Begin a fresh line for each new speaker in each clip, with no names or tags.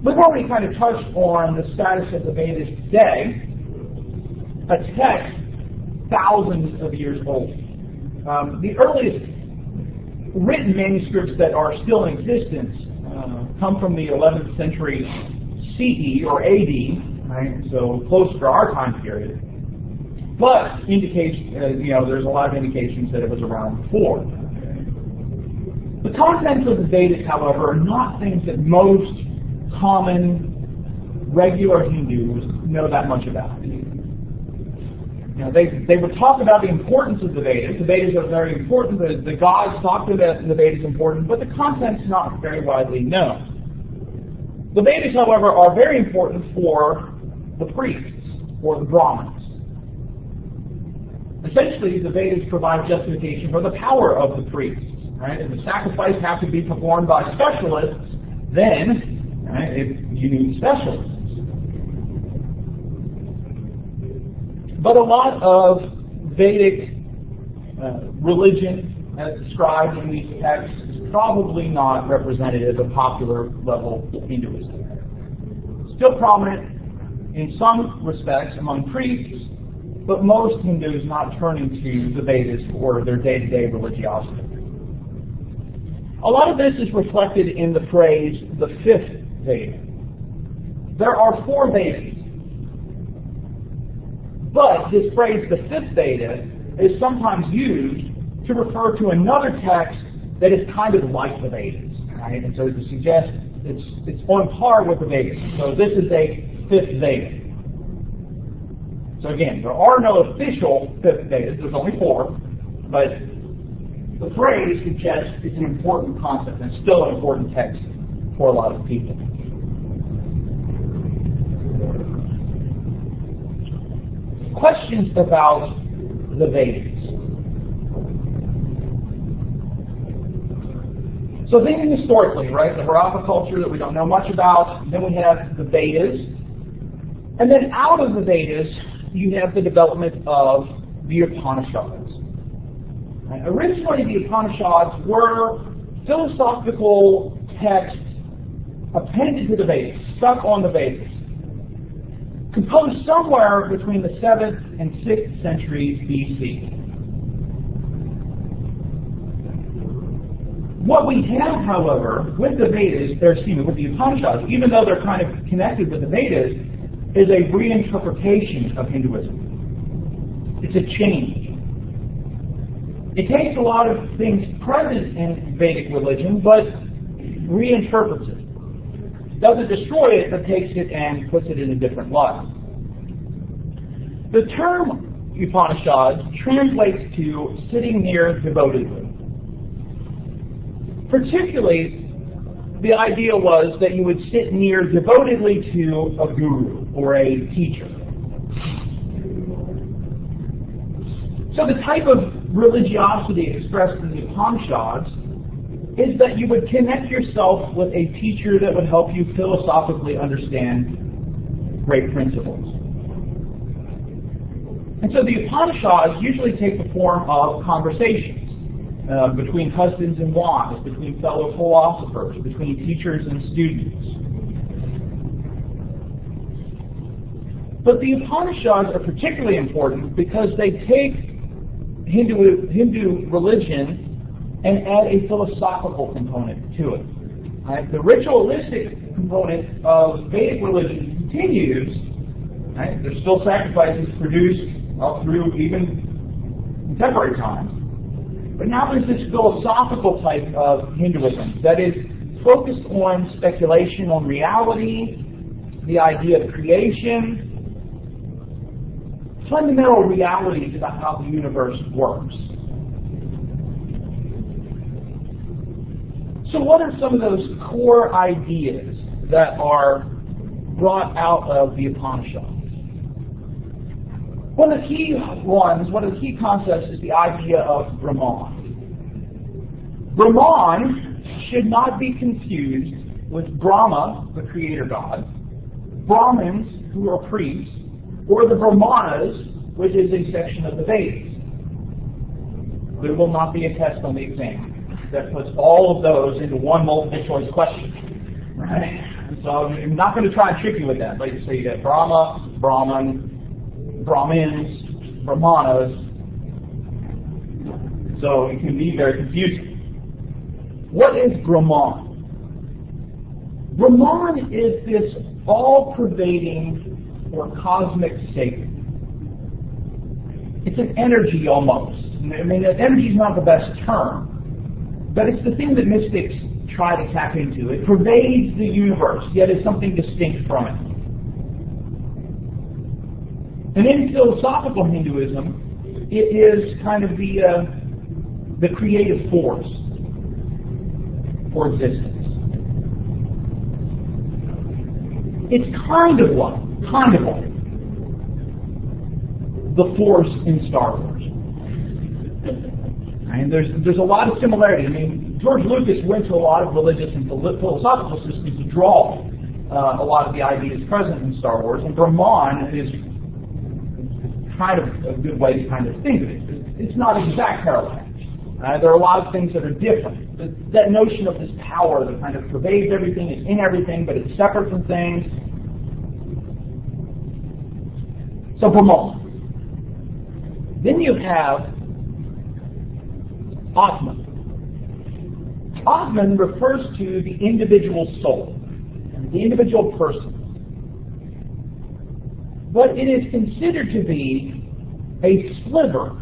We've already kind of touched on the status of the Vedas today, a text thousands of years old. The earliest written manuscripts that are still in existence come from the 11th century CE or AD, right? So close to our time period, but indicates there's a lot of indications that it was around before. The contents of the Vedas, however, are not things that most common, regular Hindus know that much about. They would talk about the importance of the Vedas. The Vedas are very important. The gods talk to the Vedas important, but the content's not very widely known. The Vedas, however, are very important for the priests, or the Brahmins. Essentially, the Vedas provide justification for the power of the priests. Right? If the sacrifice has to be performed by specialists, then you need specialists. But a lot of Vedic religion, as described in these texts, is probably not representative of popular level Hinduism. Still prominent in some respects among priests, but most Hindus not turning to the Vedas for their day-to-day religiosity. A lot of this is reflected in the phrase, the fifth Veda. There are 4 Vedas. But this phrase, the fifth Veda, is sometimes used to refer to another text that is kind of like the Vedas. Right? And so to suggest it's on par with the Vedas. So this is a fifth Veda. So again, there are no official fifth Vedas. There's only 4. But the phrase suggests it's an important concept and still an important text for a lot of people. Questions about the Vedas. So thinking historically, right, the Harappa culture that we don't know much about, then we have the Vedas, and then out of the Vedas you have the development of the Upanishads. Right? Originally the Upanishads were philosophical texts appended to the Vedas, stuck on the Vedas, composed somewhere between the 7th and 6th centuries BC. What we have, however, with the Vedas, with the Upanishads, even though they're kind of connected with the Vedas, is a reinterpretation of Hinduism. It's a change. It takes a lot of things present in Vedic religion, but reinterprets it. Doesn't destroy it, but takes it and puts it in a different light. The term Upanishads translates to sitting near devotedly. Particularly, the idea was that you would sit near devotedly to a guru or a teacher. So the type of religiosity expressed in the Upanishads is that you would connect yourself with a teacher that would help you philosophically understand great principles. And so the Upanishads usually take the form of conversations between husbands and wives, between fellow philosophers, between teachers and students. But the Upanishads are particularly important because they take Hindu religion and add a philosophical component to it. Right? The ritualistic component of Vedic religion continues. Right? There's still sacrifices produced through even contemporary times. But now there's this philosophical type of Hinduism that is focused on speculation on reality, the idea of creation, fundamental realities about how the universe works. So what are some of those core ideas that are brought out of the Upanishads? One of the key concepts is the idea of Brahman. Brahman should not be confused with Brahma, the creator god, Brahmins, who are priests, or the Brahmanas, which is a section of the Vedas. There will not be a test on the exam that puts all of those into one multiple choice question. Right? So I'm not going to try and trick you with that. Like you say, you got Brahma, Brahman, Brahmins, Brahmanas. So it can be very confusing. What is Brahman? Brahman is this all-pervading or cosmic state. It's an energy almost. I mean, energy is not the best term, but it's the thing that mystics try to tap into. It pervades the universe, yet is something distinct from it. And in philosophical Hinduism, it is kind of the creative force for existence. It's kind of like the Force in Star Wars. And there's a lot of similarity. I mean, George Lucas went to a lot of religious and philosophical systems to draw a lot of the ideas present in Star Wars, and Brahman is kind of a good way to kind of think of it. It's not exact parallel. There are a lot of things that are different. That notion of this power that kind of pervades everything, is in everything, but it's separate from things. So Brahman. Then you have Atman. Atman refers to the individual soul, the individual person. But it is considered to be a sliver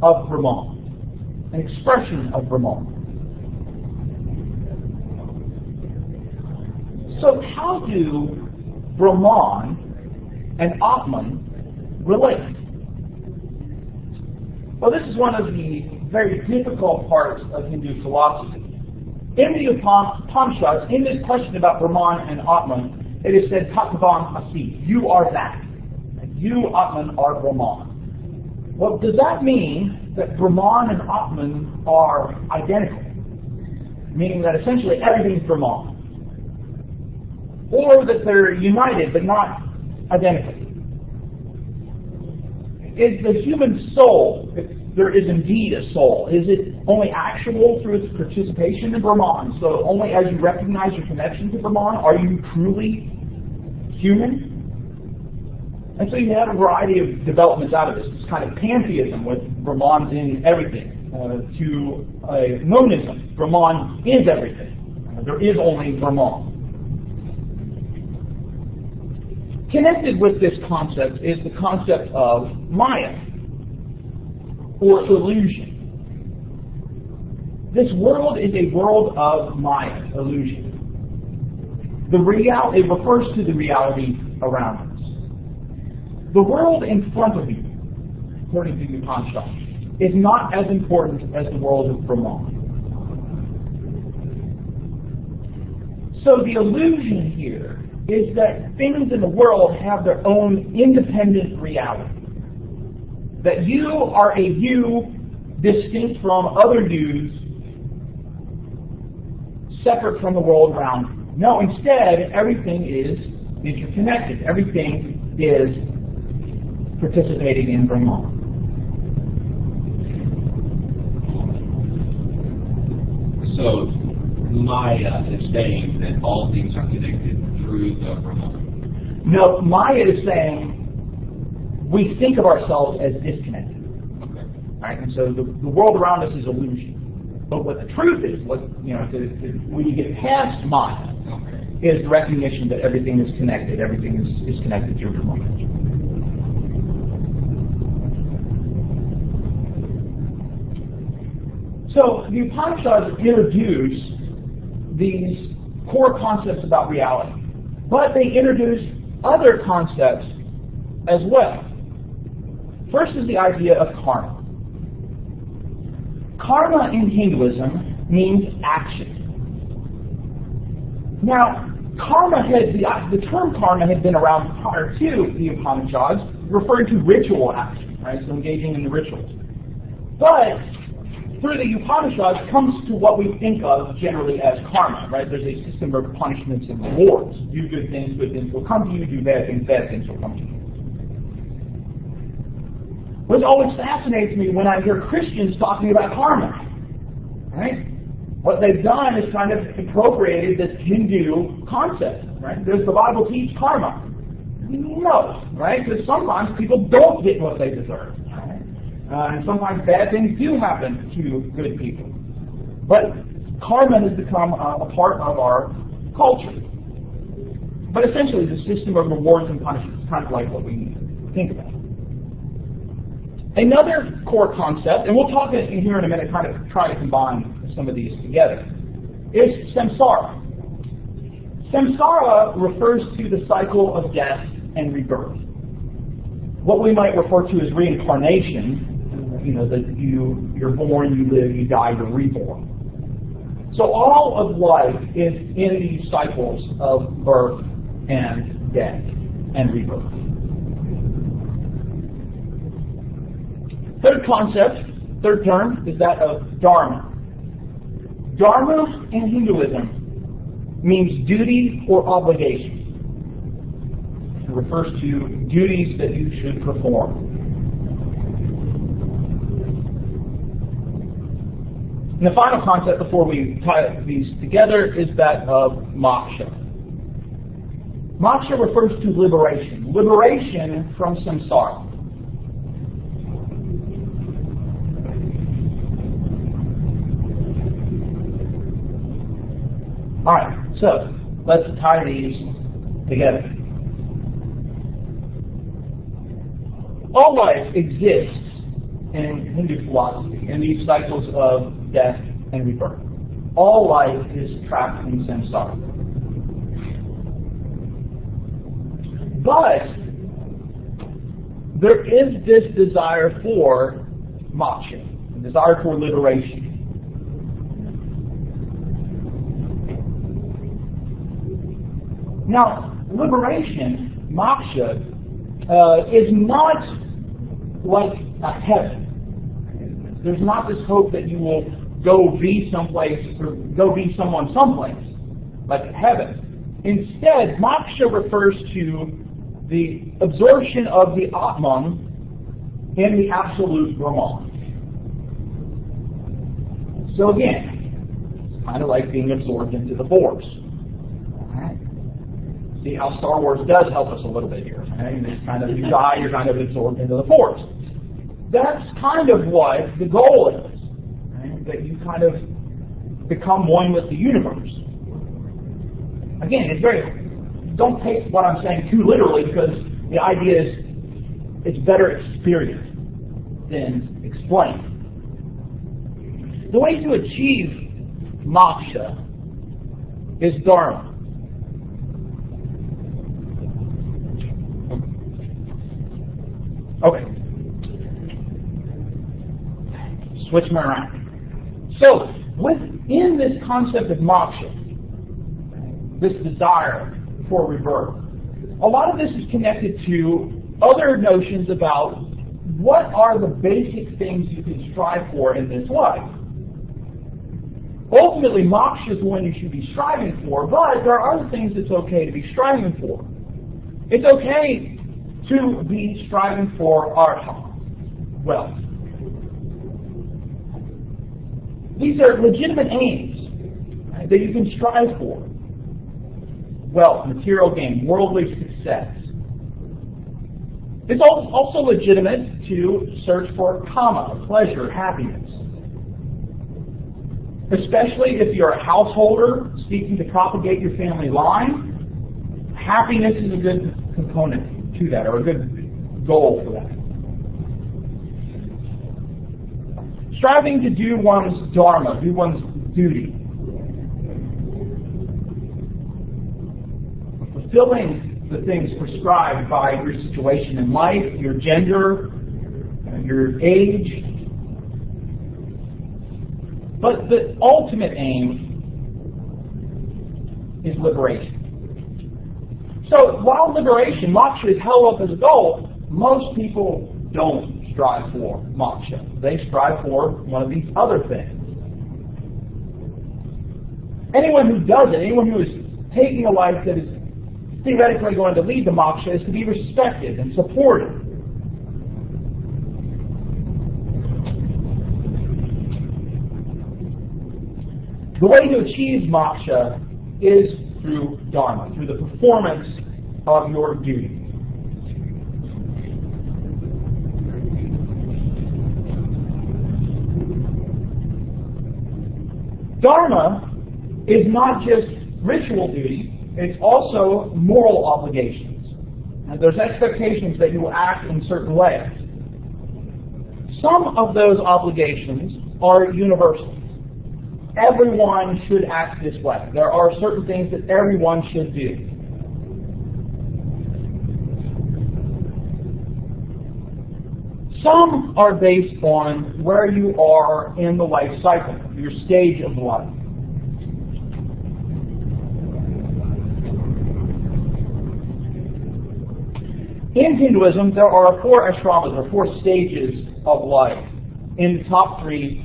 of Brahman, an expression of Brahman. So how do Brahman and Atman relate? Well, this is one of the very difficult parts of Hindu philosophy. In the Upanishads, in this question about Brahman and Atman, it is said, Tattvam Asi, you are that. You, Atman, are Brahman. Well, does that mean that Brahman and Atman are identical? Meaning that essentially everything's Brahman. Or that they're united but not identical? Is the human soul, if there is indeed a soul, is it only actual through its participation in Brahman? So only as you recognize your connection to Brahman are you truly human? And so you have a variety of developments out of this. This kind of pantheism with Brahman's in everything, to monism. Brahman is everything. There is only Brahman. Connected with this concept is the concept of Maya, or illusion. This world is a world of Maya, illusion. It refers to the reality around us. The world in front of you, according to the Upanishads, is not as important as the world of Brahman. So the illusion here is that things in the world have their own independent reality. That you are a you distinct from other yous, separate from the world around you. No, instead, everything is interconnected. Everything is participating in Brahman.
So, Maya is saying that all things are connected through the Brahman.
No, Maya is saying we think of ourselves as disconnected.
Okay.
Right? And so the world around us is illusion. But what the truth is, when you get past Maya, is the recognition that everything is connected. Everything is connected through Brahman. So the Upanishads introduce these core concepts about reality, but they introduce other concepts as well. First is the idea of karma. Karma in Hinduism means action. Now, the term karma had been around prior to the Upanishads, referring to ritual action, right? So engaging in the rituals. But through the Upanishads comes to what we think of generally as karma, right? There's a system of punishments and rewards. Do good things will come to you. Do bad things will come to you. What always fascinates me when I hear Christians talking about karma, right? What they've done is kind of appropriated this Hindu concept, right? Does the Bible teach karma? No, right? Because sometimes people don't get what they deserve, right? And sometimes bad things do happen to good people. But karma has become a part of our culture. But essentially, the system of rewards and punishments is kind of like what we need to think about. Another core concept, and we'll talk in here in a minute, kind of try to combine some of these together, is samsara. Samsara refers to the cycle of death and rebirth. What we might refer to as reincarnation, that you're born, you live, you die, you're reborn. So all of life is in these cycles of birth and death and rebirth. Third concept, third term, is that of dharma. Dharma in Hinduism means duty or obligation. It refers to duties that you should perform. And the final concept before we tie these together is that of moksha. Moksha refers to liberation. Liberation from samsara. Alright, so let's tie these together. All life exists in Hindu philosophy, in these cycles of death and rebirth. All life is trapped in samsara. But there is this desire for moksha, a desire for liberation. Now, liberation, moksha, is not like a heaven. There's not this hope that you will go be someplace or go be someone someplace, like heaven. Instead, moksha refers to the absorption of the Atman in the absolute Brahman. So again, it's kind of like being absorbed into the Force. See how Star Wars does help us a little bit here. Right? It's kind of, you die, you're kind of absorbed into the Force. That's kind of what the goal is. Right? That you kind of become one with the universe. Again, don't take what I'm saying too literally, because the idea is it's better experienced than explained. The way to achieve moksha is dharma. Okay. Switch them around. So, within this concept of moksha, this desire for rebirth, a lot of this is connected to other notions about what are the basic things you can strive for in this life. Ultimately, moksha is the one you should be striving for, but there are other things it's okay to be striving for. It's okay to be striving for artha, wealth. These are legitimate aims, right, that you can strive for. Wealth, material gain, worldly success. It's also legitimate to search for kama, pleasure, happiness. Especially if you're a householder seeking to propagate your family line, happiness is a good component to that, or a good goal for that. Striving to do one's dharma, do one's duty. Fulfilling the things prescribed by your situation in life, your gender, your age. But the ultimate aim is liberation. So while liberation, moksha, is held up as a goal, most people don't strive for moksha. They strive for one of these other things. Anyone who does it, anyone who is taking a life that is theoretically going to lead to moksha, is to be respected and supported. The way to achieve moksha is through dharma, through the performance of your duty. Dharma is not just ritual duty, it's also moral obligations. And there's expectations that you will act in certain ways. Some of those obligations are universal. Everyone should act this way. There are certain things that everyone should do. Some are based on where you are in the life cycle, your stage of life. In Hinduism, there are 4 ashramas, or 4 stages of life in the top 3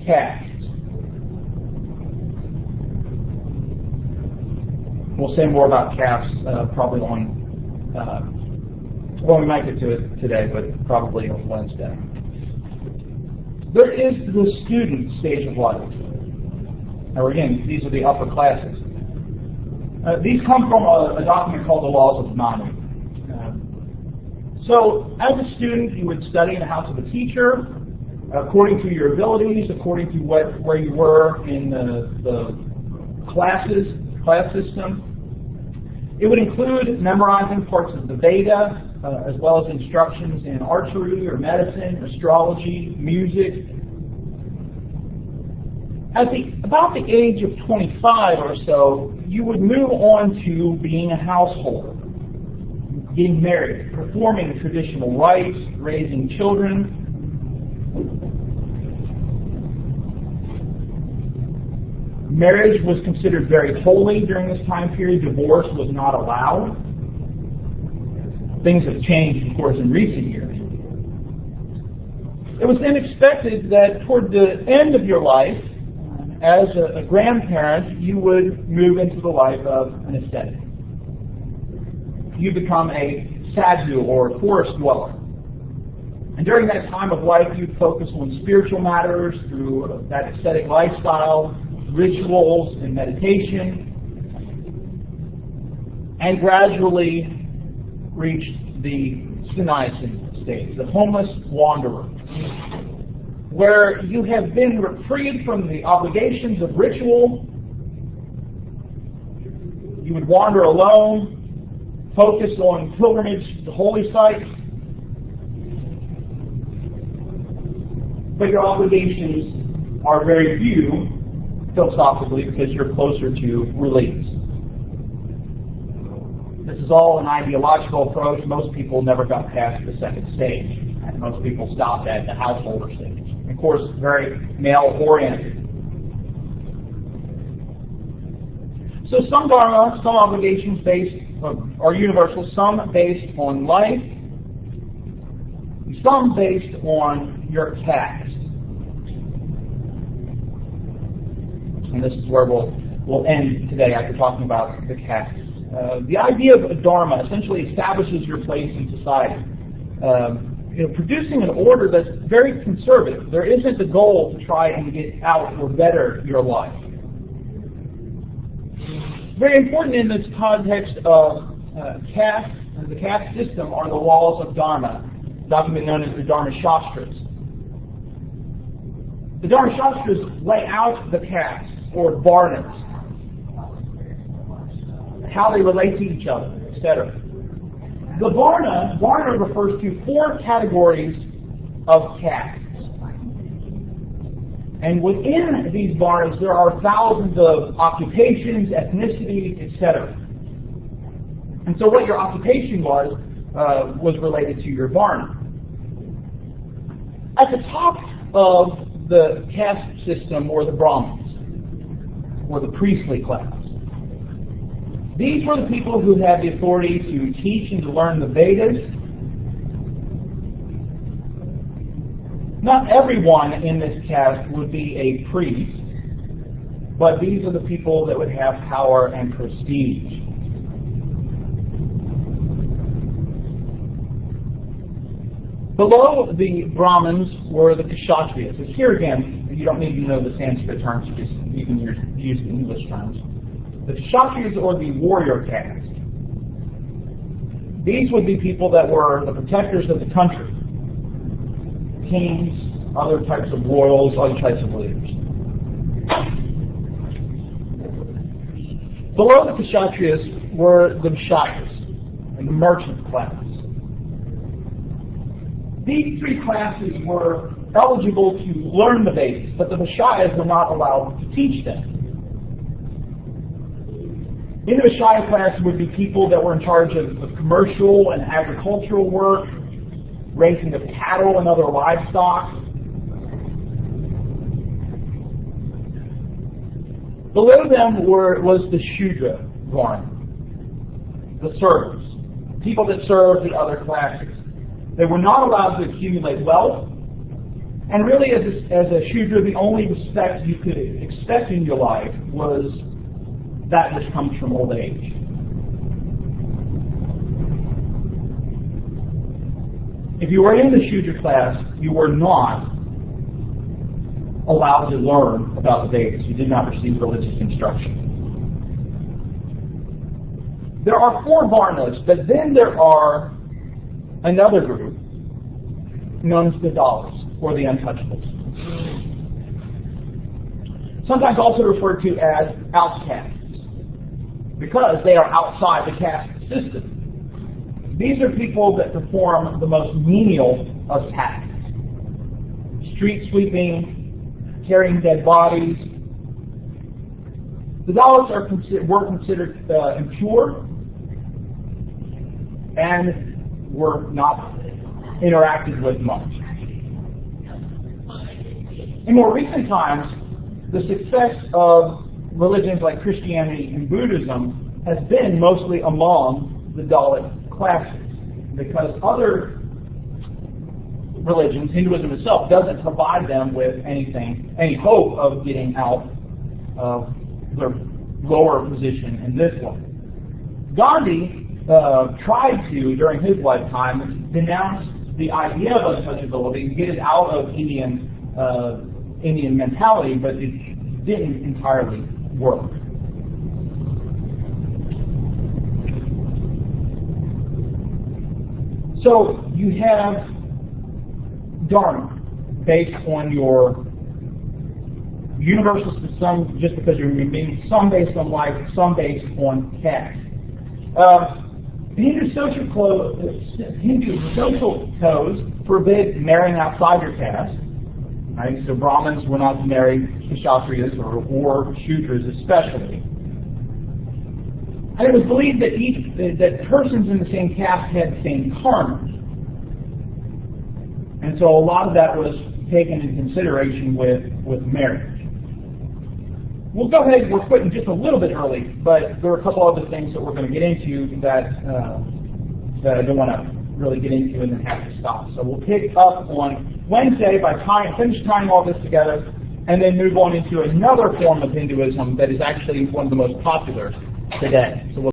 castes. We'll say more about castes probably we might get to it today, but probably on Wednesday. There is the student stage of life. Now again, these are the upper classes. These come from a document called the Laws of Manu. So as a student, you would study in the house of a teacher, according to your abilities, according to where you were in the class system. It would include memorizing parts of the Veda, as well as instructions in archery or medicine, astrology, music. At about the age of 25 or so, you would move on to being a householder, getting married, performing traditional rites, raising children. Marriage was considered very holy during this time period. Divorce was not allowed. Things have changed, of course, in recent years. It was then expected that toward the end of your life, as a grandparent, you would move into the life of an ascetic. You become a sadhu, or forest dweller. And during that time of life, you focus on spiritual matters through that ascetic lifestyle, rituals and meditation, and gradually reached the sannyasa stage, the homeless wanderer, where you have been freed from the obligations of ritual. You would wander alone, focus on pilgrimage to holy sites, but your obligations are very few, philosophically, because you're closer to release. This is all an ideological approach. Most people never got past the second stage, and most people stopped at the householder stage. Of course, very male-oriented. So some dharma, some obligations are universal, some based on life, some based on your caste. And this is where we'll end today after talking about the castes. The idea of a dharma essentially establishes your place in society, producing an order that's very conservative. There isn't the goal to try and get out or better your life. Very important in this context of caste, the caste system, are the laws of dharma, a document known as the Dharma Shastras. The Dharma Shastras lay out the castes, or varnas, how they relate to each other, etc. The varna refers to 4 categories of castes. And within these varnas, there are thousands of occupations, ethnicities, etc. And so what your occupation was related to your varna. At the top of the caste system, or the Brahmins, or the priestly class. These were the people who had the authority to teach and to learn the Vedas. Not everyone in this caste would be a priest, but these are the people that would have power and prestige. Below the Brahmins were the Kshatriyas. And here again, you don't need to know the Sanskrit terms, you can use the English terms. The Kshatriyas, or the warrior caste. These would be people that were the protectors of the country. Kings, other types of royals, other types of leaders. Below the Kshatriyas were the Vaishyas, and the merchant class. These three classes were eligible to learn the Vedas, but the Vaishyas were not allowed to teach them. In the Vaishya class would be people that were in charge of commercial and agricultural work, raising of cattle and other livestock. Below them was the Shudra Varna, the servants, people that served the other classes. They were not allowed to accumulate wealth, and really as a Shudra, the only respect you could expect in your life was that which comes from old age. If you were in the Shudra class, you were not allowed to learn about the Vedas. You did not receive religious instruction. There are 4 Varnas, but then there are another group known as the Dalits, or the Untouchables. Sometimes also referred to as outcasts, because they are outside the caste system. These are people that perform the most menial of tasks. Street sweeping, carrying dead bodies. The Dalits were considered impure and were not interacted with much. In more recent times, the success of religions like Christianity and Buddhism has been mostly among the Dalit classes, because other religions, Hinduism itself, doesn't provide them with any hope of getting out of their lower position in this life. Gandhi tried to, during his lifetime, denounce the idea of untouchability, get it out of Indian mentality, but it didn't entirely work. So you have Dharma based on your universal system, just because you're human beings, some based on life, some based on caste. The Hindu social codes forbid marrying outside your caste. Right? So Brahmins were not to marry Kshatriyas or Shudras especially. And it was believed that persons in the same caste had the same karma. And so a lot of that was taken into consideration with marriage. We'll go ahead, we're quitting just a little bit early, but there are a couple other things that we're going to get into that I don't want to really get into and then have to stop. So we'll pick up on Wednesday by finish tying all this together, and then move on into another form of Hinduism that is actually one of the most popular today. So we'll